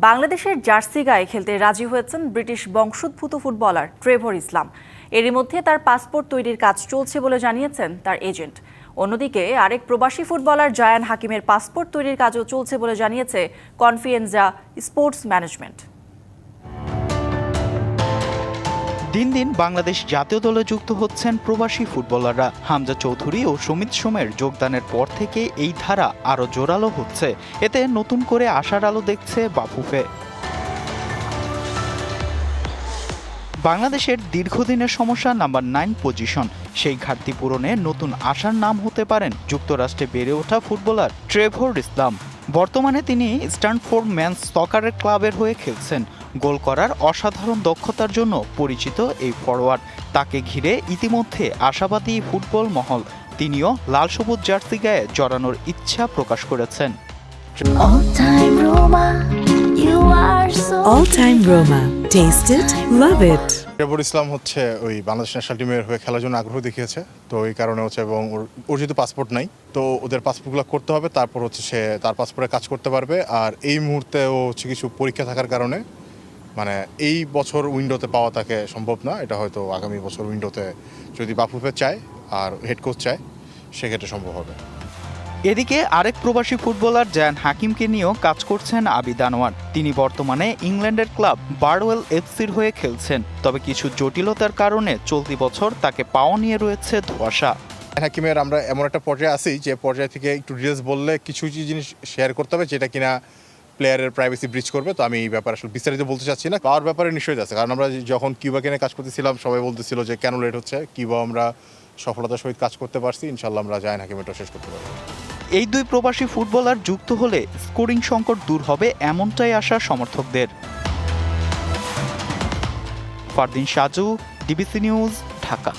বাংলাদেশের জার্সি গায়ে খেলতে রাজি হয়েছেন ব্রিটিশ বংশোদ্ভূত ফুটবলার ট্রেভর ইসলাম। এরই মধ্যে তার পাসপোর্ট তৈরির কাজ চলছে বলে জানিয়েছেন তার এজেন্ট। অন্যদিকে আরেক প্রবাসী ফুটবলার জায়ান হাকিমের পাসপোর্ট তৈরির কাজও চলছে বলে জানিয়েছে কনফিয়েন্সা স্পোর্টস ম্যানেজমেন্ট। দিন দিন বাংলাদেশ জাতীয় দলে যুক্ত হচ্ছেন প্রবাসী ফুটবলাররা। হামজা চৌধুরী ও সুমিত সোমের যোগদানের পর থেকে এই ধারা আরও জোরালো হচ্ছে। এতে নতুন করে আশার আলো দেখছে বাফুফে। বাংলাদেশের দীর্ঘদিনের সমস্যা নাম্বার 9 পজিশন। সেই ঘাটতি পূরণে নতুন আশার নাম হতে পারেন যুক্তরাষ্ট্রে বেড়ে ওঠা ফুটবলার ট্রেভর ইসলাম। বর্তমানে তিনি স্ট্যানফোর্ড মেন্স সকারের ক্লাবের হয়ে খেলছেন। গোল করার অসাধারণ দক্ষতার জন্য পরিচিত এই ফরোয়ার্ড। তাকে ঘিরে ইতিমধ্যে আশাবাদী ফুটবল মহল। তিনিও লাল সবুজ জার্সি গায়ে জড়ানোর ইচ্ছা প্রকাশ করেছেন। All time Roma. Taste it, love it. Trevor Islam হচ্ছে ওই বাংলাদেশ ন্যাশনাল টিমের হয়ে খেলার জন্য আগ্রহ দেখিয়েছে। তো এই কারণে হচ্ছে, এবং ওর যেহেতু পাসপোর্ট নাই, তো ওদের পাসপোর্টগুলো করতে হবে, তারপর হচ্ছে সে তার পাসপোর্টে কাজ করতে পারবে। আর এই মুহূর্তে ও হচ্ছে কিছু পরীক্ষা থাকার কারণে মানে এই বছর উইন্ডোতে পাওয়া তাকে সম্ভব না। এটা হয়তো আগামী বছর উইন্ডোতে যদি বাফুফে চায় আর হেড কোচ চায় সেক্ষেত্রে সম্ভব হবে। এদিকে আরেক প্রবাসী ফুটবলার জায়ান হাকিমকে নিয়েও কাজ করছেন আবিদ আনোয়ার। তিনি বর্তমানে ইংল্যান্ডের ক্লাব বারওয়েল এফসির হয়ে খেলছেন। তবে কিছু জটিলতার কারণে চলতি বছর তাকে পাওয়া নিয়ে রয়েছে ধোঁয়াশা। হাকিমের আমরা এমন একটা পর্যায়ে আছি যে পর্যায় থেকে একটু ডিটেলস বললে কিছু জিনিস শেয়ার করতে হবে যেটা কিনা প্লেয়ারের প্রাইভেসি ব্রিচ করবে। তো আমি এই ব্যাপারে আসলে বিস্তারিত বলতে চাচ্ছি না। পাওয়ার ব্যাপারে নিশ্চয়ই আছে, কারণ আমরা যখন কিউবাকে নিয়ে কাজ করতেছিলাম সবাই বলতেছিল যে কেন লেট হচ্ছে। কিউবা আমরা সফলতার সহিত কাজ করতে পারছি। ইনশাল্লাহ আমরা জায়ান হাকিমেরটা শেষ করতে পারবো। এই দুই প্রবাসী ফুটবলার যুক্ত হলে স্কোরিং সংকট দূর হবে এমনটাই আশা সমর্থকদের। Fardin Saju, DBC news, Dhaka.